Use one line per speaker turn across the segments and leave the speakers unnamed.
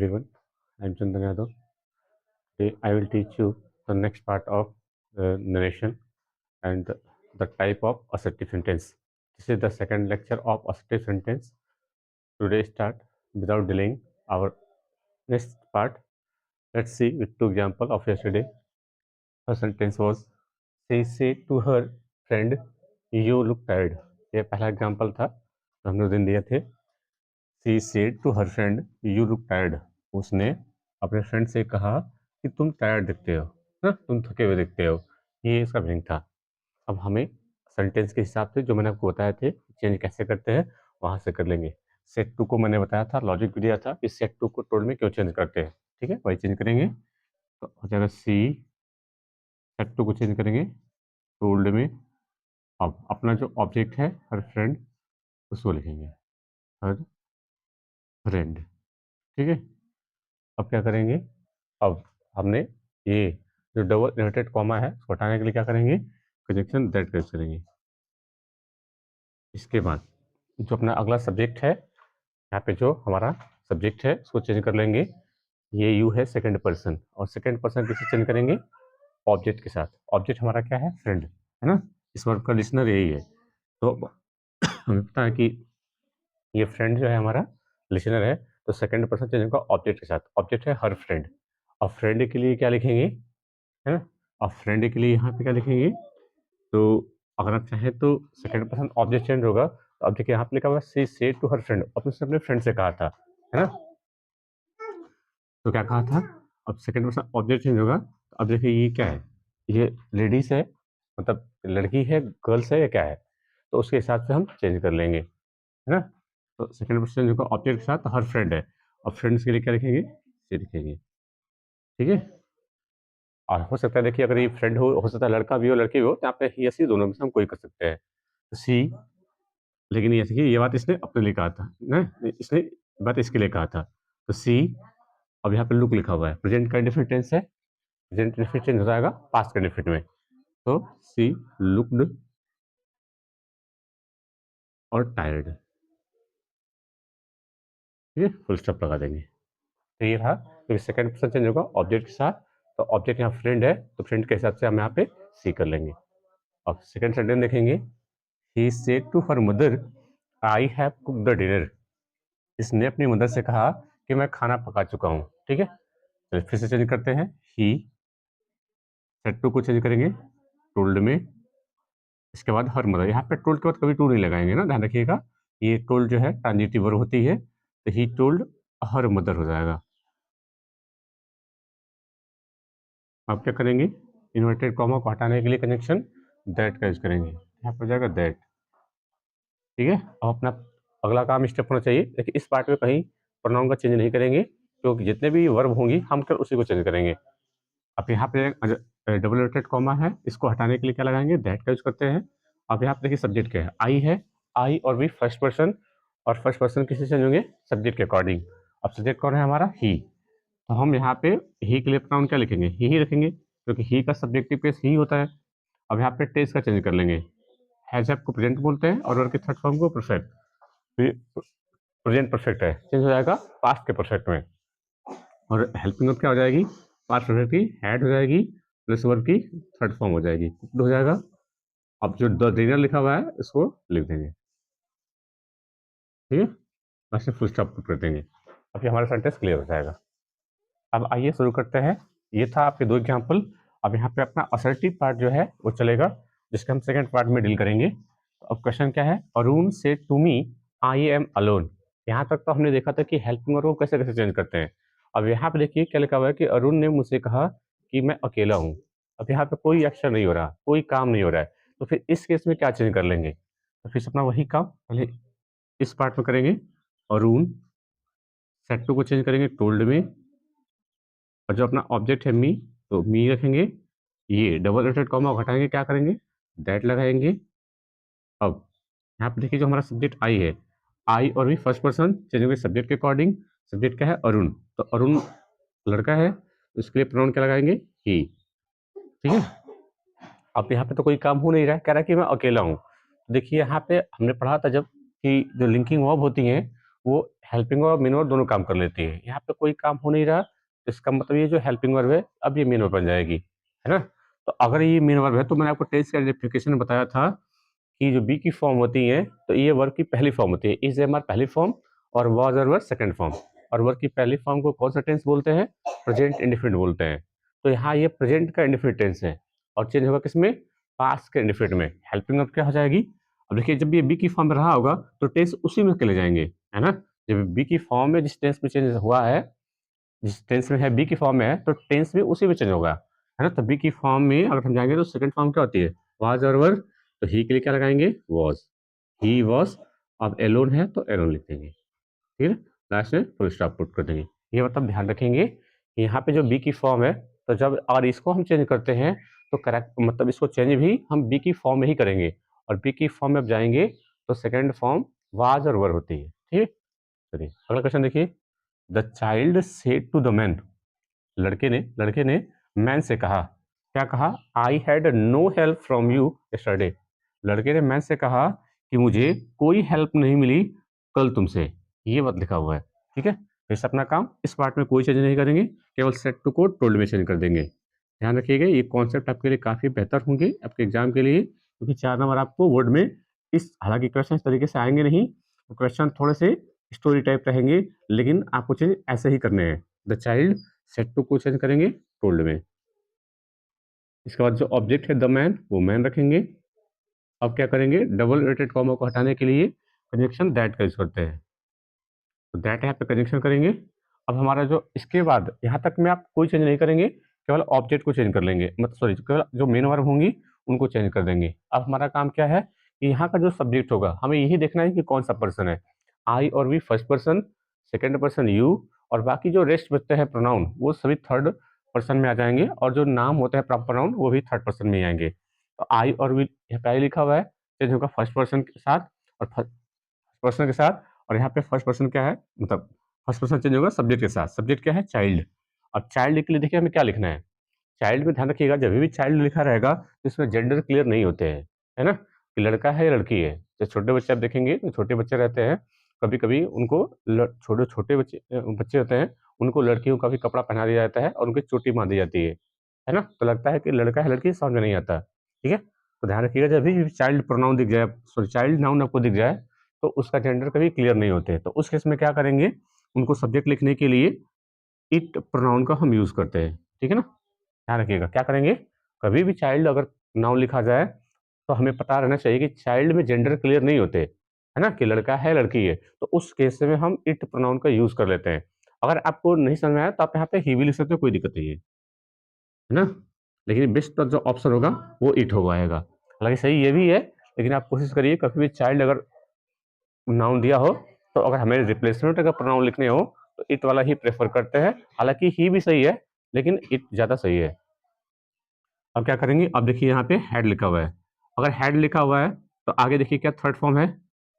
everyone. I'm Chandan Yadav. Today I will teach you the next part of narration and the type of assertive sentence. This is the second lecture of assertive sentence. Today start without delaying our next part. Let's see with two example of yesterday. Her sentence was she said to her friend, "You look tired." ये पहला example था जो हमने उस दिन दिए थे. She said to her friend, "You look tired." उसने अपने फ्रेंड से कहा कि तुम टायर्ड दिखते हो ना, तुम थके हुए दिखते हो. ये इसका मीनिंग था. अब हमें सेंटेंस के हिसाब से जो मैंने आपको बताया थे चेंज कैसे करते हैं वहां से कर लेंगे. सेट टू को मैंने बताया था, लॉजिक भी दिया था कि सेट टू को टोल्ड में क्यों चेंज करते हैं. ठीक है, वही चेंज करेंगे तो हो जाएगा सी. सेट टू को चेंज करेंगे टोल्ड में. अब अपना जो ऑब्जेक्ट है हर फ्रेंड उसको लिखेंगे हर फ्रेंड. ठीक है, अब क्या करेंगे. अब हमने ये जो डबल इन्वर्टेड कॉमा है उसको हटाने के लिए क्या करेंगे, कंजक्शन दैट यूज करेंगे. इसके बाद जो अपना अगला सब्जेक्ट है, यहाँ पे जो हमारा सब्जेक्ट है उसको चेंज कर लेंगे. ये यू है सेकंड पर्सन, और सेकंड पर्सन किसे चेंज करेंगे, ऑब्जेक्ट के साथ. ऑब्जेक्ट हमारा क्या है, फ्रेंड है ना. इस वर्ड का लिसनर यही है. तो हमें पता है कि ये फ्रेंड जो है हमारा लिसनर है, तो सेकंड पर्सन चेंज होगा ऑब्जेक्ट के साथ. ऑब्जेक्ट है हर फ्रेंड. और फ्रेंड के लिए क्या लिखेंगे, है ना. और फ्रेंड के लिए यहाँ पे क्या लिखेंगे, तो अगर आप चाहें तो सेकंड पर्सन ऑब्जेक्ट चेंज होगा तो ऑब्जेक्ट यहाँ पे लिखा हुआ she said to her friend, उसने अपने फ्रेंड से कहा था, है ना. तो क्या कहा था, अब सेकंड पर्सन ऑब्जेक्ट चेंज होगा. तो अब देखिए ये क्या है, ये लेडीज है, मतलब लड़की है, गर्ल्स है या क्या है, तो उसके हिसाब से हम चेंज कर लेंगे, है ना. तो सेकंड पर्सन चेंज होगा ऑब्जेक्ट के साथ हर फ्रेंड है, और फ्रेंड्स के लिए क्या लिखेंगे, सी लिखेंगे. ठीक है. और हो सकता है देखिए अगर ये फ्रेंड हो सकता है लड़का भी हो लड़की भी हो, तो यहाँ पे ही या सी दोनों में से हम कोई कर सकते हैं. तो सी, लेकिन ये देखिए ये बात इसने अपने लिए कहा था ना, इसने बात इसके लिए कहा था. तो सी, अब यहाँ पे लुक लिखा हुआ है, प्रेजेंट का इंडेफिनिट टेंस है, प्रेजेंट इंडेफिनिट चेंज हो जाएगा पास्ट का इंडेफिनिट में. तो सी लुक्ड और टायर्ड. ठीक है, फुल स्टॉप लगा देंगे. तो ये था, तो सेकंड पर्सन चेंज होगा ऑब्जेक्ट के साथ. तो ऑब्जेक्ट यहाँ फ्रेंड है, तो फ्रेंड के हिसाब से हम यहाँ पे सी कर लेंगे. अब सेकंड सेंटेंस देखेंगे. He said to her mother, I have cooked the dinner. इसने अपनी मदर से कहा कि मैं खाना पका चुका हूँ. ठीक है, तो फिर से चेंज करते हैं. ही, सेड टू को चेंज करेंगे टोल्ड में. इसके बाद हर मदर, यहाँ पे टोल्ड के बाद कभी टू नहीं लगाएंगे ना, ध्यान रखिएगा. ये टोल्ड जो है ट्रांजिटिव वर्ब होती है, तो ही टोल्ड हर मदर हो जाएगा. अब क्या करेंगे, इन्वर्टेड कॉमा को हटाने के लिए कनेक्शन दैट का यूज करेंगे. यहाँ पर हो जाएगा दैट. ठीक है, अब अपना अगला काम स्टेप होना चाहिए. देखिए इस पार्ट में कहीं प्रोनाउन का चेंज नहीं करेंगे, क्योंकि जितने भी वर्ब होंगी हम कर उसी को चेंज करेंगे. अब यहाँ पे डबल इन्वर्टेड कॉमा है, इसको हटाने के लिए क्या लगाएंगे, दैट का यूज करते हैं. अब यहाँ पे देखिए सब्जेक्ट क्या है, आई है. आई और भी फर्स्ट पर्सन, और फर्स्ट पर्सन किससे चेंज होंगे, सब्जेक्ट के अकॉर्डिंग. अब सब्जेक्ट कौन है हमारा, ही. तो हम यहाँ पे ही के लिए प्रोनाउन क्या लिखेंगे, ही रखेंगे, क्योंकि ही का सब्जेक्टिव केस ही होता है. अब यहाँ पे टेस्ट का चेंज कर लेंगे. हैज को प्रेजेंट बोलते हैं और वर्ब के थर्ड फॉर्म को परफेक्ट. प्रेजेंट परफेक्ट है, चेंज हो जाएगा पास्ट के परफेक्ट में. और हेल्पिंग वर्ब क्या हो जाएगी, पास्ट परफेक्ट की हैड हो जाएगी, प्लस वर्ब की थर्ड फॉर्म हो जाएगी, हो जाएगा. अब जो द डिनर लिखा हुआ है इसको लिख देंगे. ठीक है, बस फुल स्टॉप कर देंगे. अभी हमारा सेंटेंस क्लियर हो जाएगा. अब आइए शुरू करते हैं. ये था आपके दो एग्जाम्पल. अब यहाँ पे अपना असर्टिव पार्ट जो है वो चलेगा, जिसके हम सेकंड पार्ट में डील करेंगे. अब क्वेश्चन क्या है, Arun said to me I am alone. यहाँ तक तो हमने देखा था कि हेल्पिंग वर्ब को कैसे कैसे चेंज करते हैं. अब यहाँ पे देखिए क्या लिखा हुआ है कि अरुण ने मुझसे कहा कि मैं अकेला हूँ. अब यहाँ पे कोई एक्शन नहीं हो रहा, कोई काम नहीं हो रहा है, तो फिर इस केस में क्या चेंज कर लेंगे. तो फिर से अपना वही काम पहले इस पार्ट में करेंगे. अरुण, सेट टू को चेंज करेंगे टोल्ड में, और जो अपना ऑब्जेक्ट है मी, तो मी रखेंगे. ये डबल इन्वर्टेड कॉमा घटाएंगे, क्या करेंगे, दैट लगाएंगे. अब यहाँ पे देखिए जो हमारा सब्जेक्ट आई है, आई और भी फर्स्ट पर्सन चेंज होंगे सब्जेक्ट के अकॉर्डिंग. सब्जेक्ट क्या है, अरुण. तो अरुण लड़का है, तो इसके लिए प्रोनाउन क्या लगाएंगे, ही. ठीक है. अब यहाँ पे तो कोई काम हो नहीं रहा है, कह रहा है कि मैं अकेला हूँ. देखिए यहाँ पे हमने पढ़ा था जब कि जो लिंकिंग वर्ब होती हैं वो हेल्पिंग वर्ब मेन वर्ब दोनों काम कर लेती है। यहाँ पे कोई काम हो नहीं रहा, तो इसका मतलब ये जो हेल्पिंग वर्ब है अब ये मेन वर्ब बन जाएगी, है ना? तो अगर ये मेन वर्ब है तो मैंने आपको टेंस का आइडेंटिफिकेशन में बताया था कि जो बी की फॉर्म होती है तो ये वर्ब की पहली फॉर्म होती है। इज एम आर पहली फॉर्म और वाज और वर सेकंड फॉर्म। और वर्ब की पहली फॉर्म को कौन सा टेंस बोलते हैं? प्रेजेंट इंडेफिनिट बोलते हैं। तो यहाँ ये प्रेजेंट का इंडेफिनिट टेंस है और चेंज होगा किसमें? पास्ट के इंडेफिनिट में। हेल्पिंग वर्ब क्या हो जाएगी? अब देखिए जब ये बी की फॉर्म में रहा होगा तो टेंस उसी में चले जाएंगे, है ना? जब बी की फॉर्म में जिस टेंस में चेंज हुआ है, जिस टेंस में है बी की फॉर्म में है तो टेंस भी उसी में चेंज होगा, है ना? तो बी की फॉर्म में अगर हम जाएंगे तो सेकंड फॉर्म क्या होती है? वाज और वर। तो ही के लिए क्या लगाएंगे? वॉज। He was. अब एलोन है तो एलोन लिख देंगे, ठीक है? लास्ट में फुल स्टॉप पुट कर देंगे। ये मतलब ध्यान रखेंगे कि यहाँ पे जो बी की फॉर्म है तो जब और इसको हम चेंज करते हैं तो करेक्ट मतलब इसको चेंज भी हम बी की फॉर्म में ही करेंगे और बी की फॉर्म में अब जाएंगे तो सेकंड फॉर्म वाज और वर होती है, ठीक है? चलिए अगला क्वेश्चन देखिए। The child said to the man. लड़के ने मैन से कहा। क्या कहा? I had no help from you yesterday. लड़के ने मैन से कहा कि मुझे कोई हेल्प नहीं मिली कल तुमसे। ये बात लिखा हुआ है, ठीक है? फिर से अपना काम इस पार्ट में कोई चेंज नहीं करेंगे, केवल सेट टू कोड टोल्ड में चेंज कर देंगे। ध्यान रखिएगा ये कॉन्सेप्ट आपके लिए काफ़ी बेहतर होंगे आपके एग्जाम के लिए, क्योंकि 4 नंबर आपको वर्ड में इस हालांकि क्वेश्चन इस तरीके से आएंगे नहीं, क्वेश्चन थोड़े से स्टोरी टाइप रहेंगे, लेकिन आपको चेंज ऐसे ही करने हैं। द चाइल्ड सेट टू को चेंज करेंगे टोल्ड में। इसके बाद जो ऑब्जेक्ट है द मैन वो मैन रखेंगे। अब क्या करेंगे? डबल इन्वर्टेड कॉमा को हटाने के लिए कंजक्शन दैट का यूज करते हैं। तो दैट यहाँ पे कंजक्शन करेंगे। अब हमारा जो इसके बाद यहाँ तक में आप कोई चेंज नहीं करेंगे, केवल ऑब्जेक्ट को चेंज कर लेंगे, मतलब सॉरी केवल जो मेन वर्ब होंगी उनको चेंज कर देंगे। अब हमारा काम क्या है कि यहाँ का जो सब्जेक्ट होगा हमें यही देखना है कि कौन सा पर्सन है। आई और we first person, second person you, और बाकी जो रेस्ट बचते हैं प्रोनाउन वो सभी थर्ड पर्सन में आ जाएंगे, और जो नाम होते हैं प्रॉपर प्रोनाउन वो भी थर्ड पर्सन में ही आएंगे। तो आई और वी यहाँ पहले लिखा हुआ है, चेंज होगा फर्स्ट पर्सन के साथ और फर्स्ट पर्सन के साथ। और यहाँ पे फर्स्ट पर्सन क्या है, मतलब फर्स्ट पर्सन चेंज होगा सब्जेक्ट के साथ। सब्जेक्ट क्या है? चाइल्ड। अब चाइल्ड के लिए देखिए हमें क्या लिखना है। चाइल्ड में ध्यान रखिएगा जब भी चाइल्ड लिखा रहेगा तो इसमें जेंडर क्लियर नहीं होते हैं, है ना? कि लड़का है या लड़की है। जब छोटे बच्चे आप देखेंगे तो छोटे बच्चे रहते हैं, कभी कभी उनको छोटे छोटे बच्चे बच्चे होते हैं, उनको लड़कियों का भी कपड़ा पहना दिया जाता है और उनकी चोटी बांधी जाती है ना? तो लगता है कि लड़का है लड़की समझ में नहीं आता, ठीक है? तो ध्यान रखिएगा जब भी चाइल्ड प्रोनाउन दिख जाए, सॉरी चाइल्ड नाउन आपको दिख जाए तो उसका जेंडर कभी क्लियर नहीं होते। तो उस केस में क्या करेंगे? उनको सब्जेक्ट लिखने के लिए इट प्रोनाउन का हम यूज करते हैं, ठीक है ना? ध्यान रखिएगा क्या करेंगे, कभी भी चाइल्ड अगर नाउन लिखा जाए तो हमें पता रहना चाहिए कि चाइल्ड में जेंडर क्लियर नहीं होते, है ना? कि लड़का है लड़की है, तो उस केस में हम इट प्रोनाउन का यूज कर लेते हैं। अगर आपको नहीं समझ में आया तो आप यहाँ पे ही भी लिख सकते हो, कोई दिक्कत नहीं है ना? लेकिन बेस्ट जो ऑप्शन होगा वो इट हो पाएगा। हालांकि सही ये भी है, लेकिन आप कोशिश करिए कभी भी चाइल्ड अगर नाउन दिया हो तो अगर हमें रिप्लेसमेंट अगर प्रोनाउन लिखने हो तो इट वाला ही प्रेफर करते हैं। हालांकि ही भी सही है लेकिन इट ज़्यादा सही है। अब क्या करेंगे? अब देखिए यहाँ पे हैड लिखा हुआ है। अगर हैड लिखा हुआ है तो आगे देखिए क्या थर्ड फॉर्म है?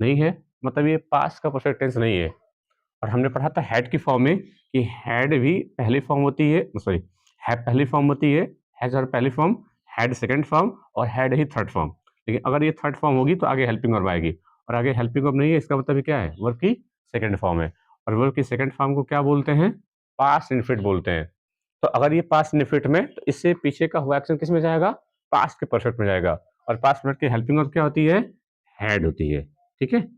नहीं है, मतलब ये पास्ट का परफेक्ट टेंस नहीं है। और हमने पढ़ा था हैड की फॉर्म में कि हैड भी पहली फॉर्म होती है, सॉरी है पहली फॉर्म होती है, हैज और पहली फॉर्म, हैड सेकंड फॉर्म और हैड ही थर्ड फॉर्म। लेकिन अगर ये थर्ड फॉर्म होगी तो आगे हेल्पिंग वर्ब आएगी, और आगे हेल्पिंग वर्ब नहीं है इसका मतलब क्या है? वर्ब की सेकंड फॉर्म है। और वर्ब की सेकंड फॉर्म को क्या बोलते हैं? पास्ट इनफिनिट बोलते हैं। तो अगर ये पास्ट इनफिनिट में तो इससे पीछे का हुआ एक्शन किस में जाएगा? पास्ट के परफेक्ट में जाएगा। और पास्ट परफेक्ट की हेल्पिंग वर्ब क्या होती है? हैड होती है, ठीक है?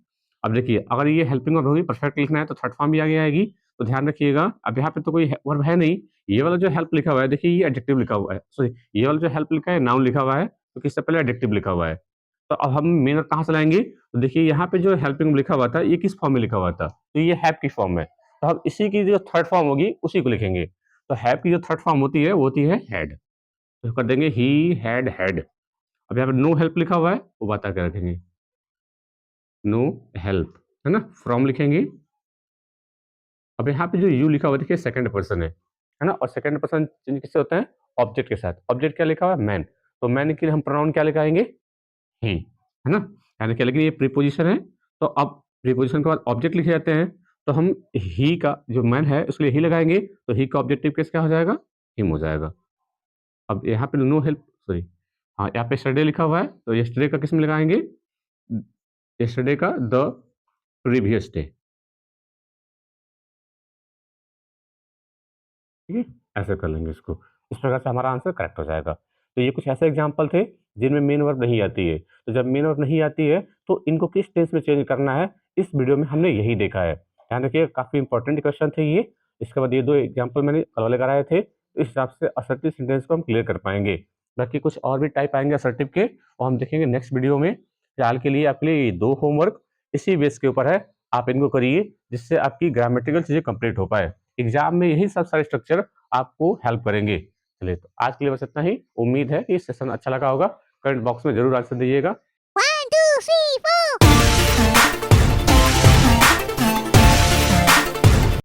अब देखिए अगर ये हेल्पिंग वर्ब होगी, परफेक्ट लिखना है तो थर्ड फॉर्म भी आगे आएगी। तो ध्यान रखिएगा अब यहाँ पे तो कोई वर्ब है नहीं, ये वाला जो हेल्प लिखा हुआ है देखिए ये एडजेक्टिव लिखा हुआ है, सॉरी ये वाला जो हेल्प लिखा है नाउन लिखा हुआ है, क्योंकि इससे पहले एडजेक्टिव लिखा हुआ है। तो अब हम मेन वर्ब कहाँ से लाएंगे? तो देखिए यहाँ पे जो हेल्पिंग लिखा हुआ था ये किस फॉर्म में लिखा हुआ था? तो ये हैव की फॉर्म में, तो हम इसी की जो थर्ड फॉर्म होगी उसी को लिखेंगे। तो हैव की जो थर्ड फॉर्म होती है वो होती है हैड। तो कर देंगे ही हैड। अब यहाँ पे नो हेल्प लिखा हुआ है वो बता के रखेंगे, नो हेल्प, है ना? फ्रॉम लिखेंगे। अब यहाँ पे जो यू लिखा हुआ है देखिए सेकंड पर्सन है ना? और सेकंड पर्सन चेंज किससे होता है? ऑब्जेक्ट के साथ। ऑब्जेक्ट क्या लिखा हुआ है? मैन। तो मैन के लिए हम प्रोनाउन क्या लगाएंगे? ही, है ना? यानी कि लेकिन ये प्रीपोजिशन है, तो अब प्रीपोजिशन के बाद ऑब्जेक्ट लिखे जाते हैं, तो हम ही का जो मैन है उसके लिए ही लगाएंगे, तो ही का ऑब्जेक्टिव केस क्या हो जाएगा? हिम हो जाएगा। अब यहाँ पे नो हेल्प, सॉरी हाँ यहाँ पे यस्टरडे लिखा हुआ है तो यस्टरडे का किस में लगाएंगे? यस्टरडे का द प्रीवियस डे। ठीक है? ऐसे कर लेंगे इसको। इस प्रकार से हमारा आंसर करेक्ट हो जाएगा। तो ये कुछ ऐसे एग्ज़ाम्पल थे जिनमें मेन वर्ब नहीं आती है। तो जब मेन वर्ब नहीं आती है तो इनको किस टेंस में चेंज करना है, इस वीडियो में हमने यही देखा है। ध्यान रखिए काफ़ी इंपॉर्टेंट क्वेश्चन थे ये। इसके बाद ये 2 एग्ज़ाम्पल मैंने कल वाले कराए थे। इस हिसाब से असर्टिव सेंटेंस को हम क्लियर कर पाएँगे। बाकी कुछ और भी टाइप आएँगे असर्टिव के और हम देखेंगे नेक्स्ट वीडियो में। फिलहाल के लिए आपके लिए ये 2 होमवर्क इसी बेस के ऊपर है। आप इनको करिए जिससे आपकी ग्रामेटिकल चीज़ें कंप्लीट हो पाए। एग्ज़ाम में यही सब सारे स्ट्रक्चर आपको हेल्प करेंगे। चलिए तो आज के लिए बस इतना ही। उम्मीद है कि सेशन अच्छा लगा होगा। कमेंट बॉक्स में ज़रूर आंसर दीजिएगा।